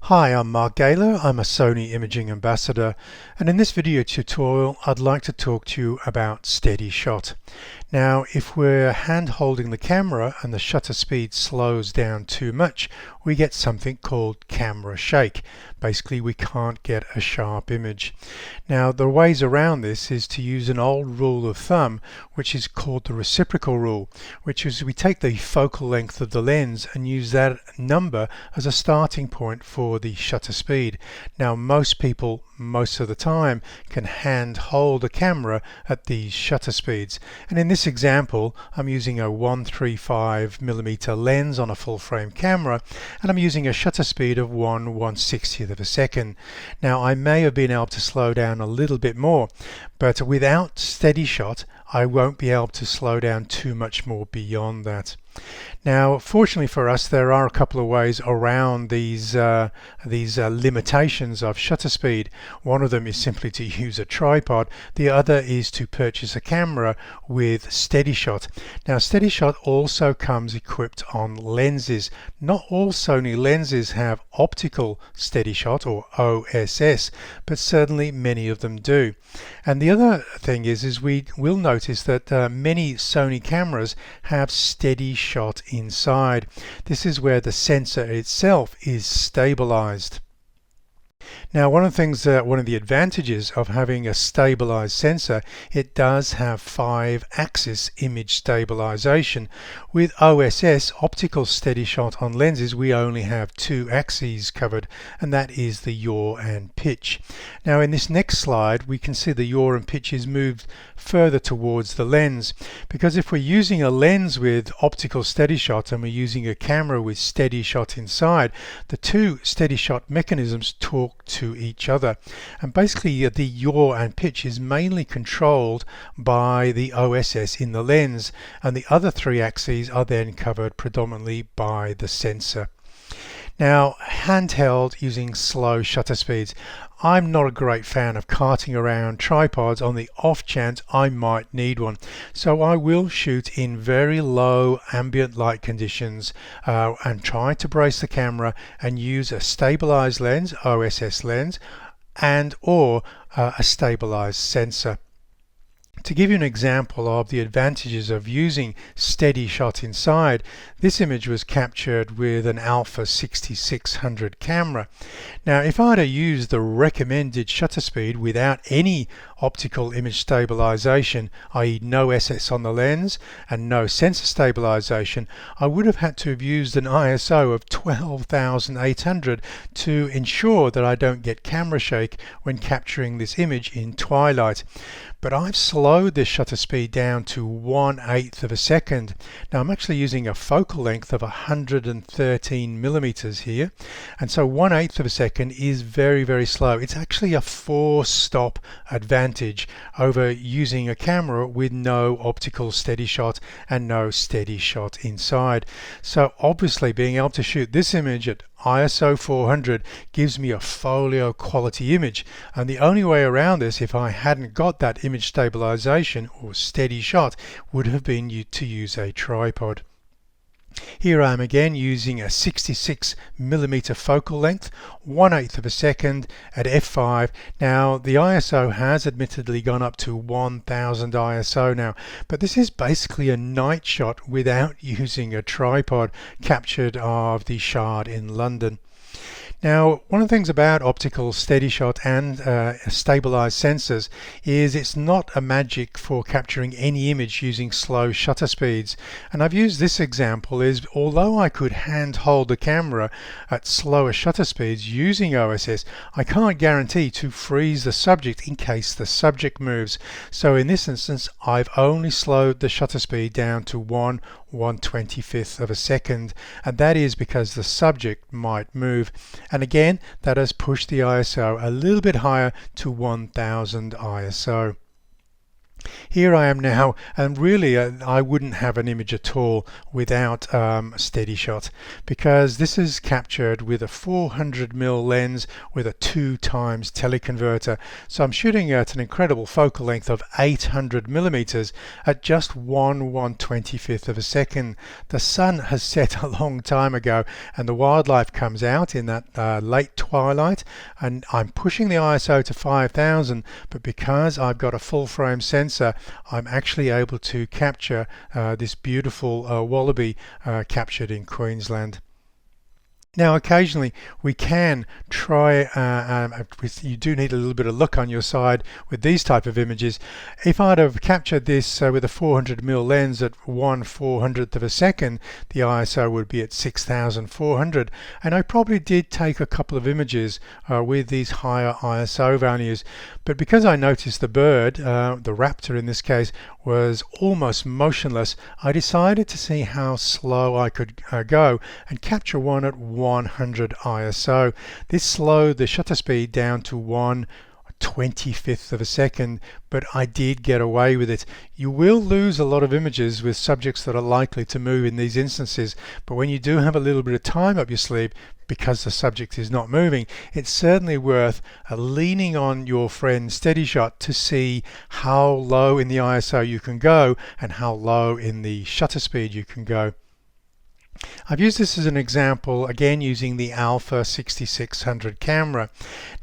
Hi, I'm Mark Gaylor. I'm a Sony Imaging Ambassador, and in this video tutorial I'd like to talk to you about steady shot. Now, if we're hand holding the camera and the shutter speed slows down too much, we get something called camera shake. Basically, we can't get a sharp image. Now, the ways around this is to use an old rule of thumb, which is called the reciprocal rule, which is we take the focal length of the lens and use that number as a starting point for the shutter speed. Now, most people, most of the time, can hand hold a camera at these shutter speeds. And in this example, I'm using a 135mm lens on a full frame camera, and I'm using a shutter speed of 1/160th of a second. Now, I may have been able to slow down a little bit more, but without steady shot, I won't be able to slow down too much more beyond that. Now, fortunately for us, there are a couple of ways around these limitations of shutter speed. One of them is simply to use a tripod. The other is to purchase a camera with steady shot. Now, steady shot also comes equipped on lenses. Not all Sony lenses have optical steady shot or OSS, but certainly many of them do. And the other thing is we will notice that many Sony cameras have steady shot inside. This is where the sensor itself is stabilized. Now, one of the advantages of having a stabilized sensor, it does have 5-axis image stabilization. With OSS, optical steady shot on lenses, we only have 2 axes covered, and that is the yaw and pitch. Now, in this next slide, we can see the yaw and pitch is moved further towards the lens, because if we're using a lens with optical steady shot and we're using a camera with steady shot inside, the two steady shot mechanisms talk to each other, and basically the yaw and pitch is mainly controlled by the OSS in the lens, and the other 3 axes are then covered predominantly by the sensor. Now, handheld using slow shutter speeds. I'm not a great fan of carting around tripods on the off chance I might need one, so I will shoot in very low ambient light conditions and try to brace the camera and use a stabilized lens, OSS lens, and or a stabilized sensor. To give you an example of the advantages of using steady shot inside, this image was captured with an Alpha 6600 camera. Now, if I had used the recommended shutter speed without any optical image stabilization, i.e. no SS on the lens and no sensor stabilization, I would have had to have used an ISO of 12,800 to ensure that I don't get camera shake when capturing this image in twilight. But I've slowed this shutter speed down to 1/8 of a second. Now, I'm actually using a focal length of 113mm here, and so 1/8 of a second is very, very slow. It's actually a 4-stop advantage over using a camera with no optical steady shot and no steady shot inside. So obviously being able to shoot this image at ISO 400 gives me a folio quality image, and the only way around this, if I hadn't got that image stabilization or steady shot, would have been to use a tripod. Here I am again using a 66mm focal length, 1/8 of a second at f5. Now, the ISO has admittedly gone up to 1000 ISO now, but this is basically a night shot without using a tripod captured of the Shard in London. Now, one of the things about optical steady shot and stabilized sensors is it's not a magic for capturing any image using slow shutter speeds. And I've used this example is although I could hand hold the camera at slower shutter speeds using OSS, I can't guarantee to freeze the subject in case the subject moves. So in this instance, I've only slowed the shutter speed down to 1/125th of a second, and that is because the subject might move. And again, that has pushed the ISO a little bit higher to 1000 ISO. Here I am now, and really I wouldn't have an image at all without steady shot, because this is captured with a 400mm lens with a 2 times teleconverter. So I'm shooting at an incredible focal length of 800mm at just 1/125th of a second. The sun has set a long time ago, and the wildlife comes out in that late twilight, and I'm pushing the ISO to 5000, but because I've got a full frame sensor, I'm actually able to capture this beautiful wallaby captured in Queensland. Now occasionally we can try, you do need a little bit of luck on your side with these type of images. If I'd have captured this with a 400mm lens at 1/400th of a second, the ISO would be at 6400, and I probably did take a couple of images with these higher ISO values. But because I noticed the bird, the raptor in this case, was almost motionless, I decided to see how slow I could go and capture one at 100 ISO. This slowed the shutter speed down to 1/25th of a second, but I did get away with it. You will lose a lot of images with subjects that are likely to move in these instances, but when you do have a little bit of time up your sleeve because the subject is not moving, it's certainly worth leaning on your friend Steady Shot to see how low in the ISO you can go and how low in the shutter speed you can go. I've used this as an example, again using the Alpha 6600 camera.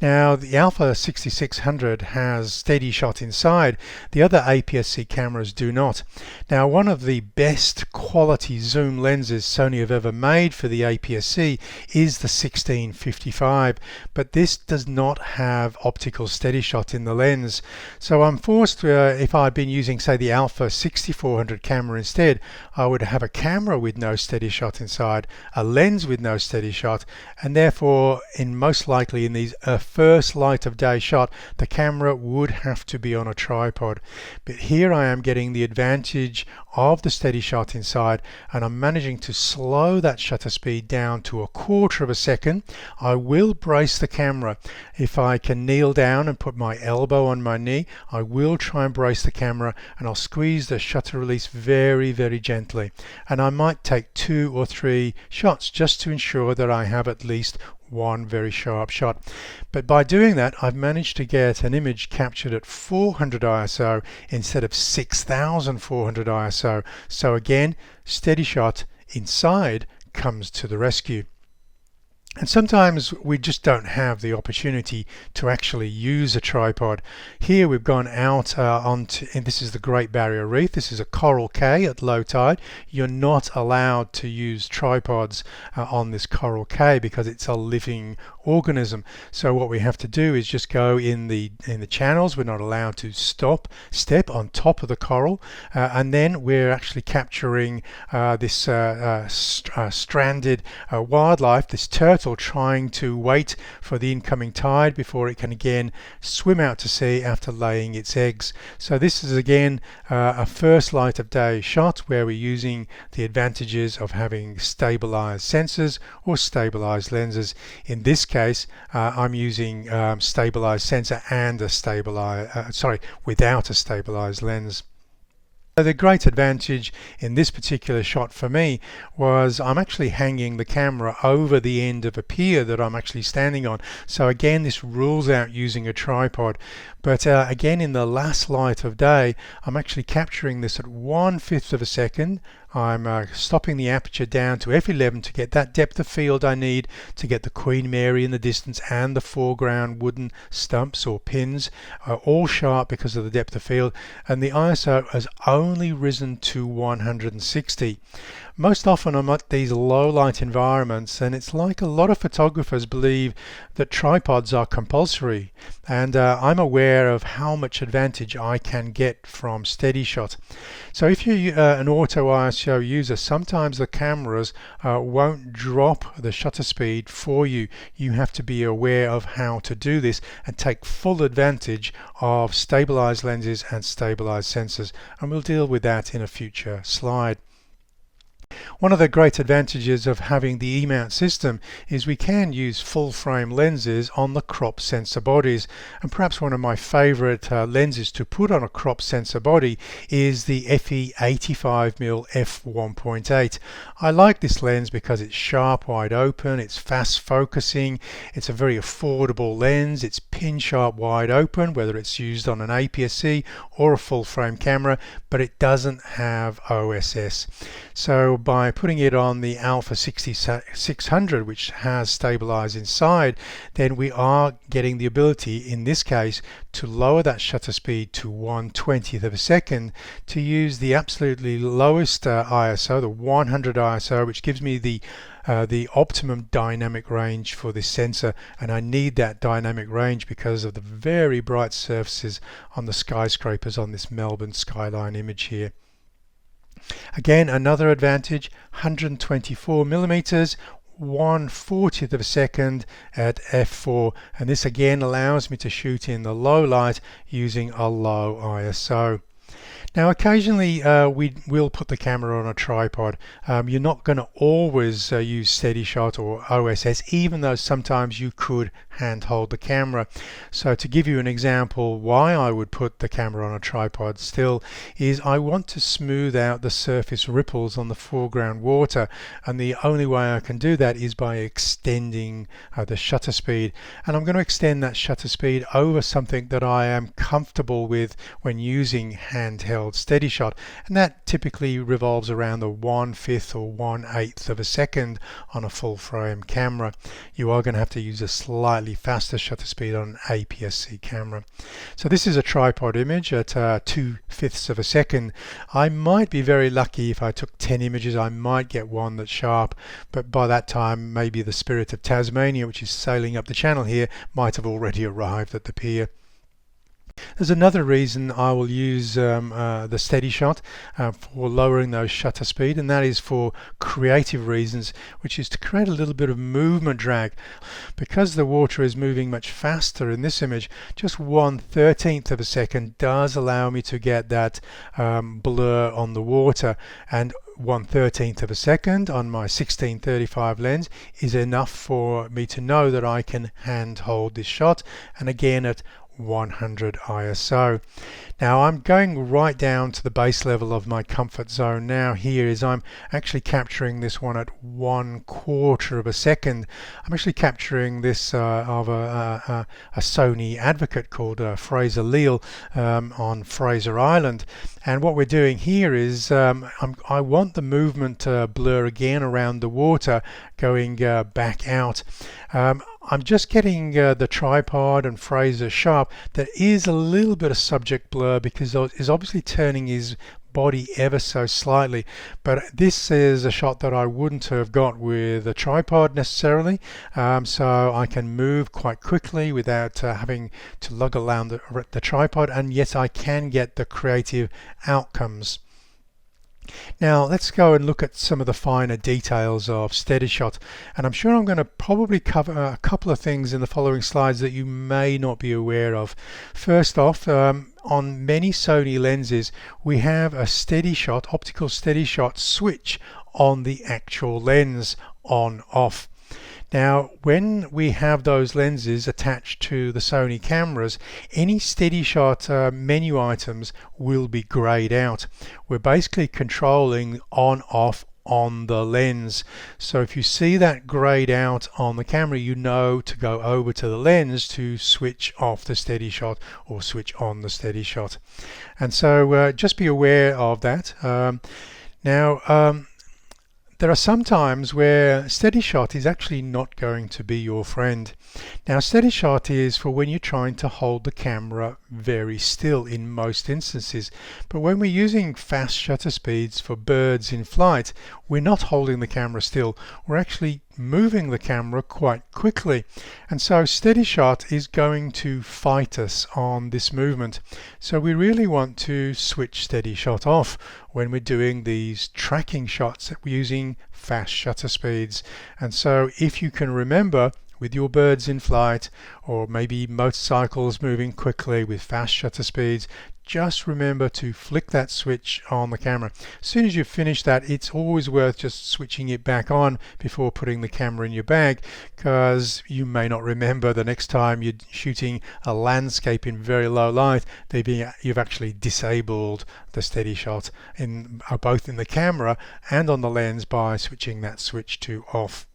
Now the Alpha 6600 has steady shot inside. The other APS-C cameras do not. Now one of the best quality zoom lenses Sony have ever made for the APS-C is the 1655, but this does not have optical steady shot in the lens. So I'm forced, if I'd been using say the Alpha 6400 camera instead, I would have a camera with no steady shot inside, a lens with no steady shot, and therefore most likely in these first light of day shot the camera would have to be on a tripod. But here I am getting the advantage of the steady shot inside, and I'm managing to slow that shutter speed down to 1/4 of a second. I will brace the camera. If I can kneel down and put my elbow on my knee, I will try and brace the camera, and I'll squeeze the shutter release very, very gently. And I might take 2 or 3 shots just to ensure that I have at least one very sharp shot. But by doing that, I've managed to get an image captured at 400 ISO instead of 6400 ISO. So again, steady shot inside comes to the rescue. And sometimes we just don't have the opportunity to actually use a tripod. Here we've gone out onto, and this is the Great Barrier Reef. This is a coral cay at low tide. You're not allowed to use tripods on this coral cay because it's a living organism. So what we have to do is just go in the channels. We're not allowed to step on top of the coral, and then we're actually capturing this stranded wildlife, this turtle, trying to wait for the incoming tide before it can again swim out to sea after laying its eggs. So this is again a first light of day shot where we're using the advantages of having stabilized sensors or stabilized lenses. In this case I'm using stabilized sensor and a without a stabilized lens. The great advantage in this particular shot for me was I'm actually hanging the camera over the end of a pier that I'm actually standing on. So again, this rules out using a tripod. But again, in the last light of day, I'm actually capturing this at 1/5 of a second. I'm stopping the aperture down to f11 to get that depth of field I need to get the Queen Mary in the distance and the foreground wooden stumps or pins all sharp because of the depth of field, and the ISO has only risen to 160. Most often I'm at these low light environments, and it's like a lot of photographers believe that tripods are compulsory, and I'm aware of how much advantage I can get from steady shot. So if you're an auto ISO user, sometimes the cameras won't drop the shutter speed for you. You have to be aware of how to do this and take full advantage of stabilized lenses and stabilized sensors, and we'll deal with that in a future slide. One of the great advantages of having the E-mount system is we can use full frame lenses on the crop sensor bodies, and perhaps one of my favorite lenses to put on a crop sensor body is the FE 85mm f1.8. I like this lens because it's sharp wide open, it's fast focusing, it's a very affordable lens, it's pin sharp wide open whether it's used on an APS-C or a full frame camera, but it doesn't have OSS. So by putting it on the Alpha 6600, which has stabilize inside, then we are getting the ability in this case to lower that shutter speed to 1/20th of a second, to use the absolutely lowest ISO, the 100 ISO, which gives me the optimum dynamic range for this sensor, and I need that dynamic range because of the very bright surfaces on the skyscrapers on this Melbourne skyline image here. Again, another advantage, 124mm, 1/40th of a second at f4, and this again allows me to shoot in the low light using a low ISO. Now occasionally we will put the camera on a tripod. You're not going to always use steady shot or OSS, even though sometimes you could handhold the camera. So to give you an example why I would put the camera on a tripod still is I want to smooth out the surface ripples on the foreground water, and the only way I can do that is by extending the shutter speed, and I'm going to extend that shutter speed over something that I am comfortable with when using handheld steady shot, and that typically revolves around the 1/5 or 1/8 of a second on a full frame camera. You are going to have to use a slightly faster shutter speed on an APS-C camera. So this is a tripod image at 2/5 of a second. I might be very lucky if I took 10 images, I might get one that's sharp, but by that time maybe the Spirit of Tasmania, which is sailing up the channel here, might have already arrived at the pier. There's another reason I will use the steady shot for lowering those shutter speed, and that is for creative reasons, which is to create a little bit of movement drag. Because the water is moving much faster in this image, just 1/13th of a second does allow me to get that blur on the water, and 1/13th of a second on my 1635 lens is enough for me to know that I can hand hold this shot, and again at 100 ISO. Now I'm going right down to the base level of my comfort zone now. Here is I'm actually capturing this one at 1/4 of a second. I'm actually capturing this of a Sony Advocate called Fraser Leal on Fraser Island, and what we're doing here is I want the movement blur again around the water going back out. I'm just getting the tripod and Fraser sharp. There is a little bit of subject blur because he's obviously turning his body ever so slightly, but this is a shot that I wouldn't have got with a tripod necessarily, so I can move quite quickly without having to lug around the tripod, and yet I can get the creative outcomes. Now let's go and look at some of the finer details of steady shot, and I'm sure I'm going to probably cover a couple of things in the following slides that you may not be aware of. First off, on many Sony lenses we have a steady shot, optical steady shot switch on the actual lens, on off. Now when we have those lenses attached to the Sony cameras, any steady shot menu items will be grayed out. We're basically controlling on off on the lens. So if you see that grayed out on the camera, you know to go over to the lens to switch off the steady shot or switch on the steady shot. And so just be aware of that. There are some times where steady shot is actually not going to be your friend. Now steady shot is for when you're trying to hold the camera very still in most instances, but when we're using fast shutter speeds for birds in flight, we're not holding the camera still, we're actually moving the camera quite quickly, and so steady shot is going to fight us on this movement. So we really want to switch steady shot off when we're doing these tracking shots that we're using fast shutter speeds. And so if you can remember with your birds in flight, or maybe motorcycles moving quickly with fast shutter speeds, just remember to flick that switch on the camera. As soon as you finish that, it's always worth just switching it back on before putting the camera in your bag, because you may not remember the next time you're shooting a landscape in very low light you've actually disabled the steady shot both in the camera and on the lens by switching that switch to off.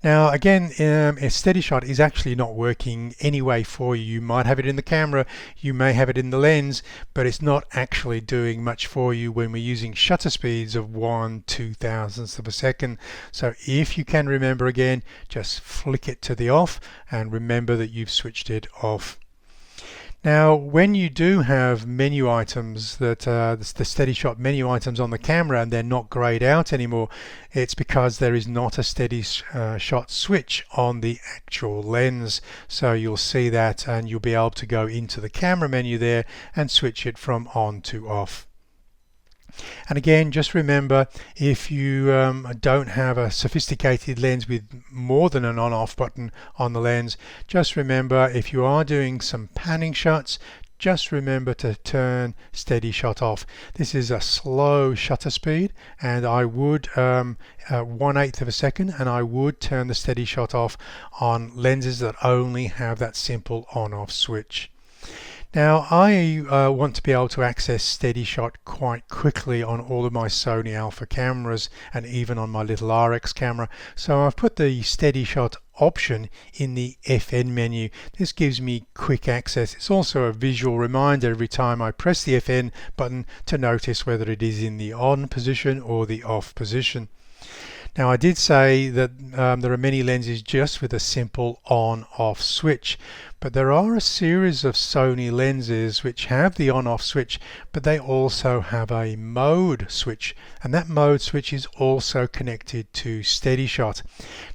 Now again, a steady shot is actually not working anyway for you. You might have it in the camera, you may have it in the lens, but it's not actually doing much for you when we're using shutter speeds of 1/2000th of a second. So if you can remember again, just flick it to the off and remember that you've switched it off. Now, when you do have menu items, the steady shot menu items on the camera, and they're not grayed out anymore, it's because there is not a steady shot switch on the actual lens. So you'll see that, and you'll be able to go into the camera menu there and switch it from on to off. And again, just remember, if you don't have a sophisticated lens with more than an on-off button on the lens, just remember, if you are doing some panning shots, just remember to turn steady shot off. This is a slow shutter speed, and I would 1/8 of a second, and I would turn the steady shot off on lenses that only have that simple on-off switch. Now I want to be able to access steady shot quite quickly on all of my Sony Alpha cameras and even on my little RX camera, so I've put the steady shot option in the FN menu. This gives me quick access. It's also a visual reminder every time I press the FN button to notice whether it is in the on position or the off position. Now I did say that there are many lenses just with a simple on-off switch, but there are a series of Sony lenses which have the on-off switch, but they also have a mode switch, and that mode switch is also connected to steady shot.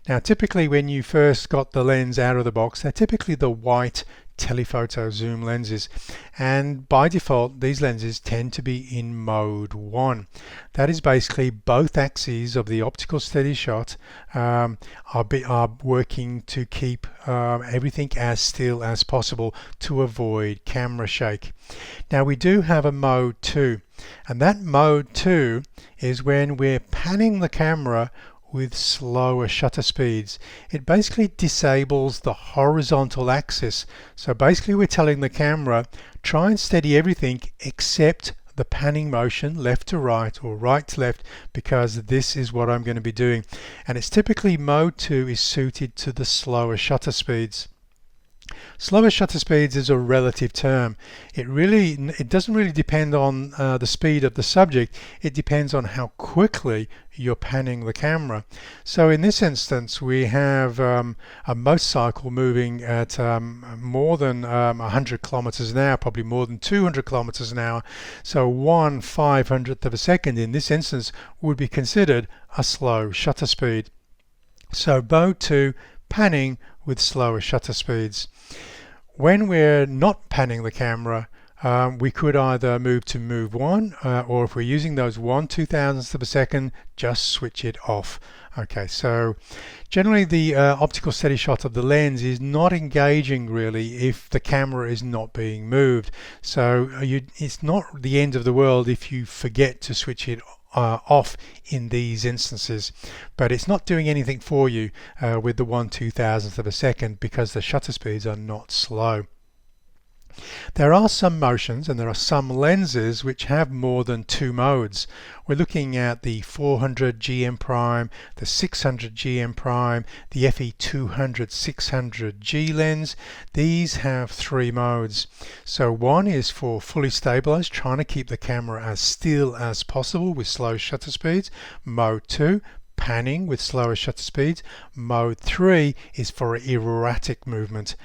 Now typically when you first got the lens out of the box, they're typically the white telephoto zoom lenses, and by default these lenses tend to be in mode 1. That is basically both axes of the optical steady shot are working to keep everything as still as possible to avoid camera shake. Now we do have a mode 2, and that mode 2 is when we're panning the camera with slower shutter speeds. It basically disables the horizontal axis. So basically we're telling the camera, try and steady everything except the panning motion left to right or right to left, because this is what I'm going to be doing. And it's typically mode 2 is suited to the slower shutter speeds. Slower shutter speeds is a relative term. It doesn't really depend on the speed of the subject. It depends on how quickly you're panning the camera. So in this instance we have a motorcycle moving at more than 100 kilometers an hour, probably more than 200 kilometers an hour. So 1/500th of a second in this instance would be considered a slow shutter speed. So mode 2, panning with slower shutter speeds. When we're not panning the camera, we could either move to move 1, or if we're using those 1/2000th of a second, just switch it off. Okay, so generally the optical steady shot of the lens is not engaging really if the camera is not being moved. So it's not the end of the world if you forget to switch it off in these instances, but it's not doing anything for you with the 1/2000th of a second, because the shutter speeds are not slow. There are some motions and there are some lenses which have more than 2 modes. We're looking at the 400 GM prime, the 600 GM prime, the FE200 600G lens. These have 3 modes. So one is for fully stabilized, trying to keep the camera as still as possible with slow shutter speeds. Mode 2, panning with slower shutter speeds. Mode 3 is for erratic movement.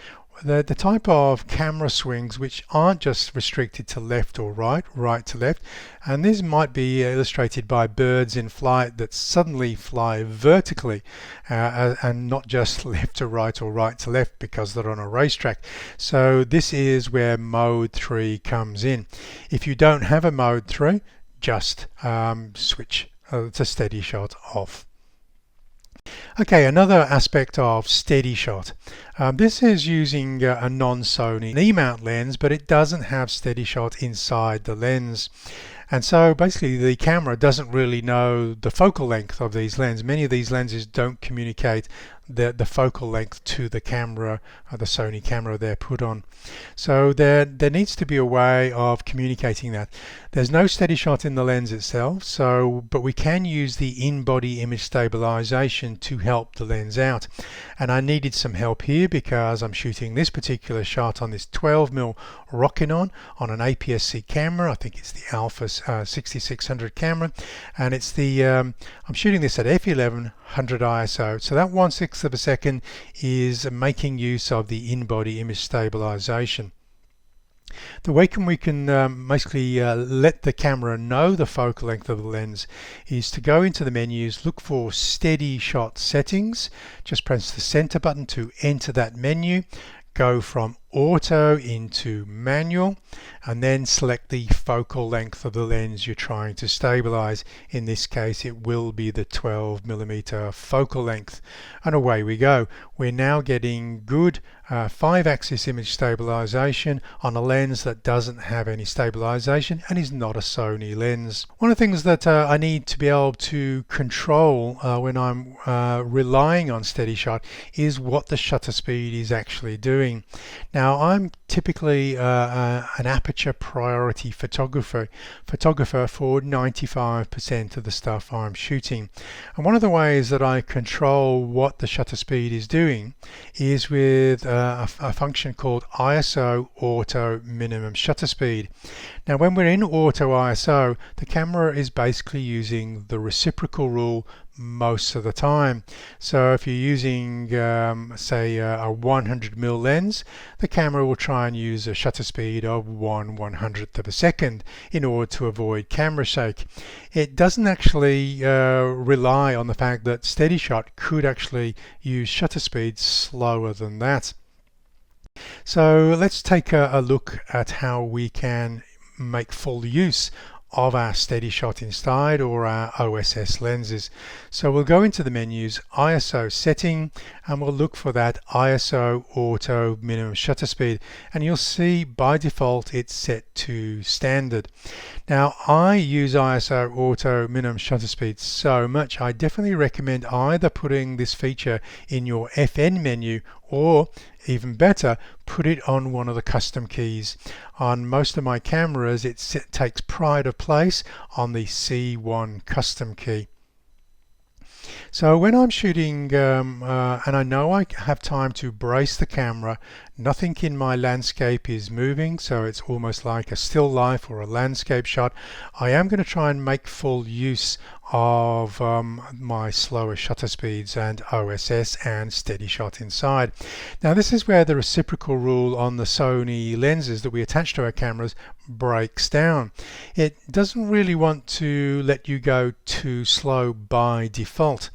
The type of camera swings which aren't just restricted to left or right, right to left, and this might be illustrated by birds in flight that suddenly fly vertically and not just left to right or right to left because they're on a racetrack. So this is where mode 3 comes in. If you don't have a mode 3, just switch to steady shot off. Okay, another aspect of steady shot. This is using a non-Sony E-mount lens, but it doesn't have steady shot inside the lens. And so basically the camera doesn't really know the focal length of these lenses. Many of these lenses don't communicate the focal length to the camera, the Sony camera they're put on. So there needs to be a way of communicating that. There's no steady shot in the lens itself, but we can use the in-body image stabilization to help the lens out. And I needed some help here because I'm shooting this particular shot on this 12mm Rokinon on an APS-C camera. I think it's the Alpha 6600 camera, and it's the I'm shooting this at f1100 ISO. So that 1/6 of a second is making use of the in-body image stabilization. The way we can basically let the camera know the focal length of the lens is to go into the menus, look for steady shot settings, just press the center button to enter that menu, go from auto into manual, and then select the focal length of the lens you're trying to stabilize. In this case it will be the 12mm focal length, and away we go. We're now getting good 5-axis image stabilization on a lens that doesn't have any stabilization and is not a Sony lens. One of the things that I need to be able to control when I'm relying on steady shot is what the shutter speed is actually doing. Now I'm typically an aperture priority photographer for 95% of the stuff I'm shooting, and one of the ways that I control what the shutter speed is doing is with a function called ISO auto minimum shutter speed. Now when we're in auto ISO, the camera is basically using the reciprocal rule most of the time. So if you're using say a 100mm lens, the camera will try and use a shutter speed of 1/100th of a second in order to avoid camera shake. It doesn't actually rely on the fact that steady shot could actually use shutter speeds slower than that. So let's take a look at how we can make full use of our steady shot inside or our OSS lenses. So we'll go into the menus, ISO setting, and we'll look for that ISO auto minimum shutter speed, and you'll see by default it's set to standard. Now I use ISO auto minimum shutter speed so much, I definitely recommend either putting this feature in your FN menu or even better, put it on one of the custom keys. On most of my cameras it takes pride of place on the C1 custom key. So when I'm shooting and I know I have time to brace the camera, nothing in my landscape is moving, so it's almost like a still life or a landscape shot, I am going to try and make full use of my slower shutter speeds and OSS and steady shot inside. Now this is where the reciprocal rule on the Sony lenses that we attach to our cameras breaks down. It doesn't really want to let you go too slow by default.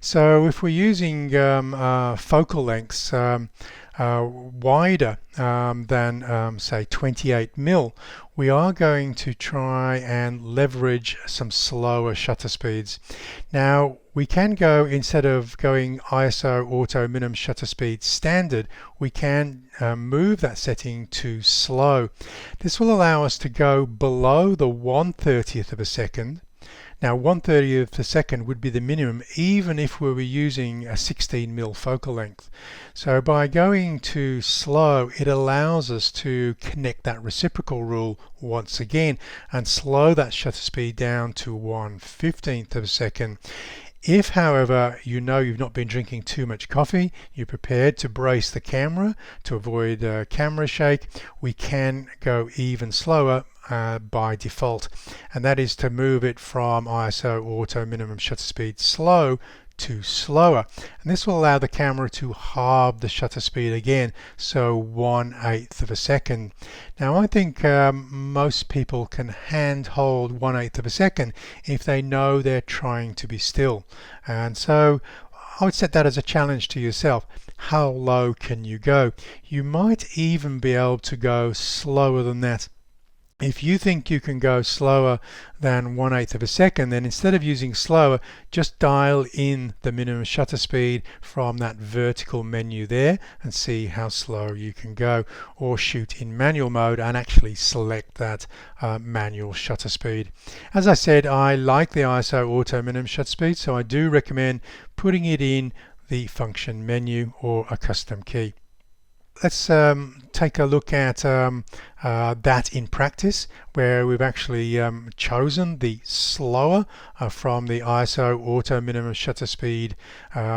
So if we're using focal lengths wider than say 28mm, we are going to try and leverage some slower shutter speeds. Now we can go, instead of going ISO auto minimum shutter speed standard, we can move that setting to slow. This will allow us to go below the 1/30th of a second. Now 1/30th of a second would be the minimum even if we were using a 16mm focal length. So by going to slow, it allows us to connect that reciprocal rule once again and slow that shutter speed down to 1/15th of a second. If, however, you know you've not been drinking too much coffee, you're prepared to brace the camera to avoid camera shake, we can go even slower by default, and that is to move it from ISO auto minimum shutter speed slow to slower, and this will allow the camera to halve the shutter speed again, so 1/8th of a second. Now I think most people can hand hold 1/8th of a second if they know they're trying to be still, and so I would set that as a challenge to yourself. How low can you go? You might even be able to go slower than that. If you think you can go slower than 1/8 of a second, then instead of using slower, just dial in the minimum shutter speed from that vertical menu there and see how slow you can go, or shoot in manual mode and actually select that manual shutter speed. As I said, I like the ISO auto minimum shutter speed, so I do recommend putting it in the function menu or a custom key. Let's take a look at that in practice, where we've actually chosen the slower from the ISO auto minimum shutter speed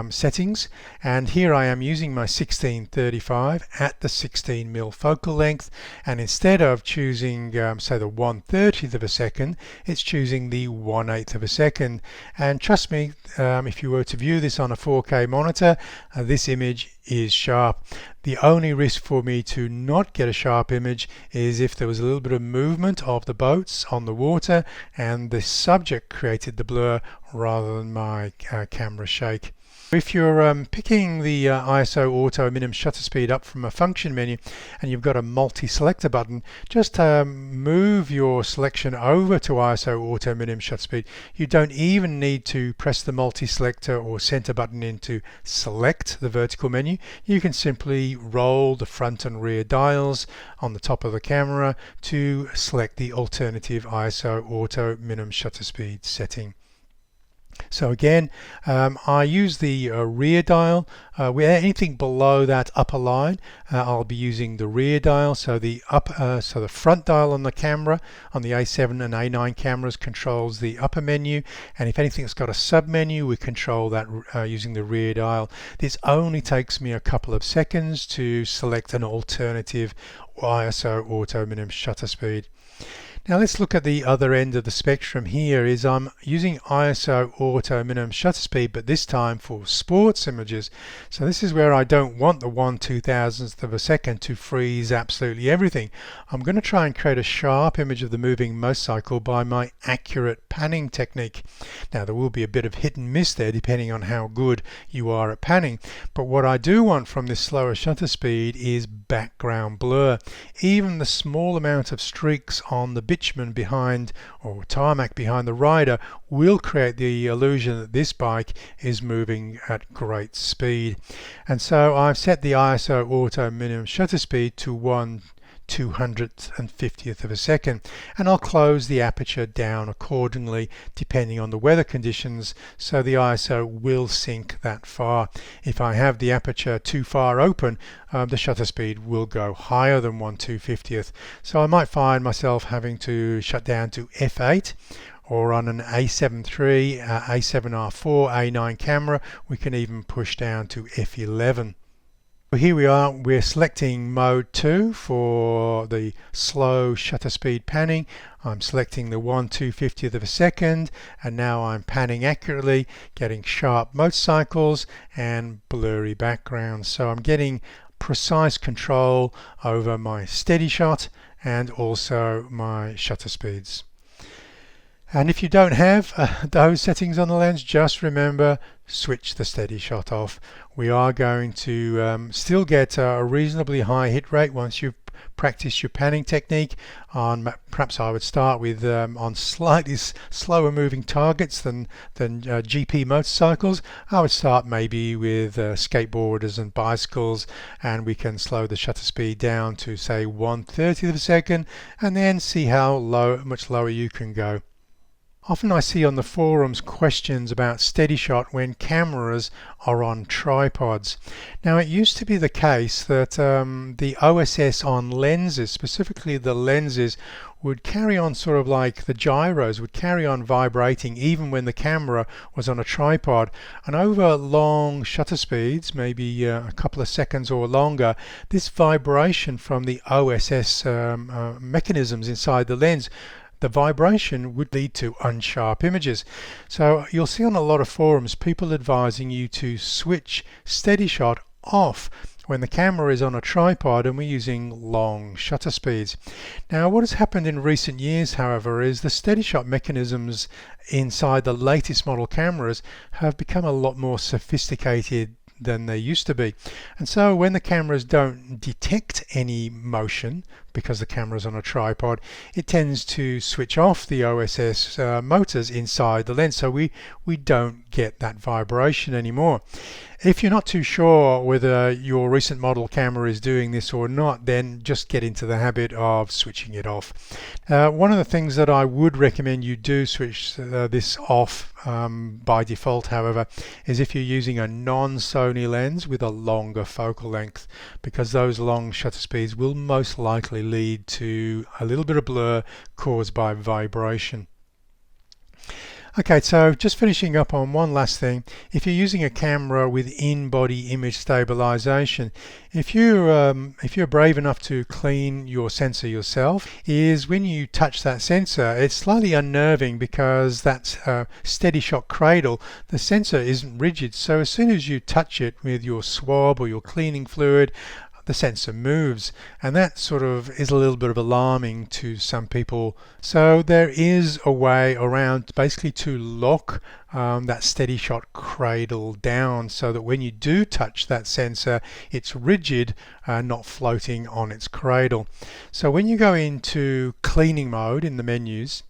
settings, and here I am using my 1635 at the 16mm focal length, and instead of choosing say the 1/30th of a second, it's choosing the 1/8 of a second. And trust me, if you were to view this on a 4K monitor, this image is sharp. The only risk for me to not get a sharp image is if there was a little bit of movement of the boats on the water and the subject created the blur rather than my camera shake. If you're picking the ISO auto minimum shutter speed up from a function menu and you've got a multi-selector button, just move your selection over to ISO auto minimum shutter speed. You don't even need to press the multi-selector or center button in to select the vertical menu. You can simply roll the front and rear dials on the top of the camera to select the alternative ISO auto minimum shutter speed setting. So again, I use the rear dial. Where anything below that upper line, I'll be using the rear dial. So the front dial on the camera, on the A7 and A9 cameras, controls the upper menu, and if anything's got a sub menu, we control that using the rear dial. This only takes me a couple of seconds to select an alternative ISO auto minimum shutter speed. Now let's look at the other end of the spectrum. Here is I'm using ISO auto minimum shutter speed, but this time for sports images. So this is where I don't want the 1/2000th of a second to freeze absolutely everything. I'm going to try and create a sharp image of the moving motorcycle by my accurate panning technique. Now there will be a bit of hit and miss there depending on how good you are at panning, but what I do want from this slower shutter speed is background blur. Even the small amount of streaks on the bitumen behind or tarmac behind the rider will create the illusion that this bike is moving at great speed. And so I've set the ISO auto minimum shutter speed to 1/250th of a second, and I'll close the aperture down accordingly depending on the weather conditions, so the ISO will sync that far. If I have the aperture too far open, the shutter speed will go higher than 1/250th, so I might find myself having to shut down to f8, or on an A7 III, A7R4, A9 camera we can even push down to f11. Here we are, we're selecting mode 2 for the slow shutter speed panning. I'm selecting the 1/250th of a second, and now I'm panning accurately, getting sharp motorcycles and blurry backgrounds. So I'm getting precise control over my steady shot and also my shutter speeds. And if you don't have those settings on the lens, just remember, switch the steady shot off. We are going to still get a reasonably high hit rate once you've practiced your panning technique. Perhaps I would start with on slightly slower moving targets than GP motorcycles. I would start maybe with skateboarders and bicycles, and we can slow the shutter speed down to say 1/30th of a second, and then see how much lower you can go. Often I see on the forums questions about steady shot when cameras are on tripods. Now it used to be the case that the OSS on lenses, specifically the lenses, would carry on sort of like the gyros, would carry on vibrating even when the camera was on a tripod. And over long shutter speeds, maybe a couple of seconds or longer, this vibration from the OSS mechanisms inside the lens, the vibration would lead to unsharp images. So you'll see on a lot of forums people advising you to switch steady shot off when the camera is on a tripod and we're using long shutter speeds. Now what has happened in recent years, however, is the steady shot mechanisms inside the latest model cameras have become a lot more sophisticated than they used to be. And so when the cameras don't detect any motion, because the camera's on a tripod, it tends to switch off the OSS motors inside the lens, so we don't get that vibration anymore. If you're not too sure whether your recent model camera is doing this or not, then just get into the habit of switching it off. One of the things that I would recommend you do switch this off by default, however, is if you're using a non-Sony lens with a longer focal length, because those long shutter speeds will most likely lead to a little bit of blur caused by vibration. Okay, so just finishing up on one last thing. If you're using a camera with in-body image stabilization, if you're brave enough to clean your sensor yourself, is when you touch that sensor, it's slightly unnerving because that steady shot cradle, the sensor isn't rigid. So as soon as you touch it with your swab or your cleaning fluid, the sensor moves, and that sort of is a little bit of alarming to some people. So there is a way around basically to lock that steady shot cradle down so that when you do touch that sensor, it's rigid, not floating on its cradle. So when you go into cleaning mode in the menus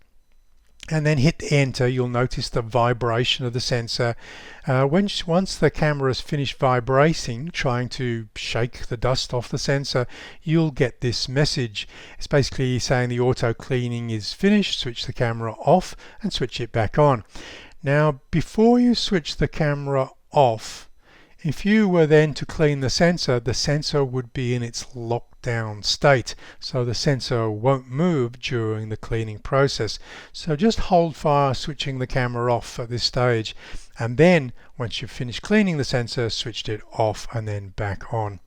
and then hit enter, you'll notice the vibration of the sensor. Once the camera has finished vibrating, trying to shake the dust off the sensor, you'll get this message. It's basically saying the auto cleaning is finished, switch the camera off and switch it back on. Now, before you switch the camera off, if you were then to clean the sensor would be in its lockdown state, so the sensor won't move during the cleaning process. So just hold fire switching the camera off at this stage, and then once you've finished cleaning the sensor, switched it off and then back on.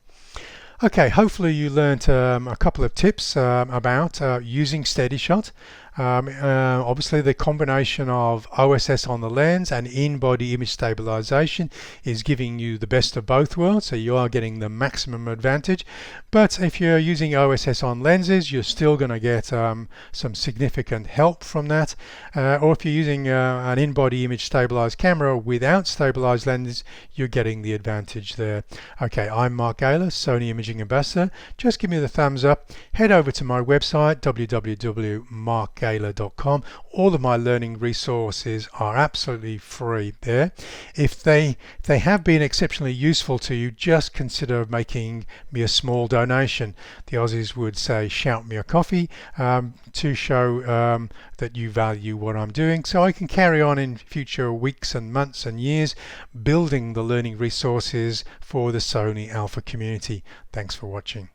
Okay, hopefully you learnt a couple of tips about using SteadyShot. Obviously the combination of OSS on the lens and in-body image stabilization is giving you the best of both worlds, so you are getting the maximum advantage. But if you're using OSS on lenses, you're still going to get some significant help from that. Or if you're using an in-body image stabilized camera without stabilized lenses, you're getting the advantage there. Okay, I'm Mark Gaylor, Sony Imaging Ambassador. Just give me the thumbs up. Head over to my website, www.markgaylor.com. All of my learning resources are absolutely free there. If they have been exceptionally useful to you, just consider making me a small donation. The Aussies would say shout me a coffee, to show that you value what I'm doing, so I can carry on in future weeks and months and years building the learning resources for the Sony Alpha community. Thanks for watching.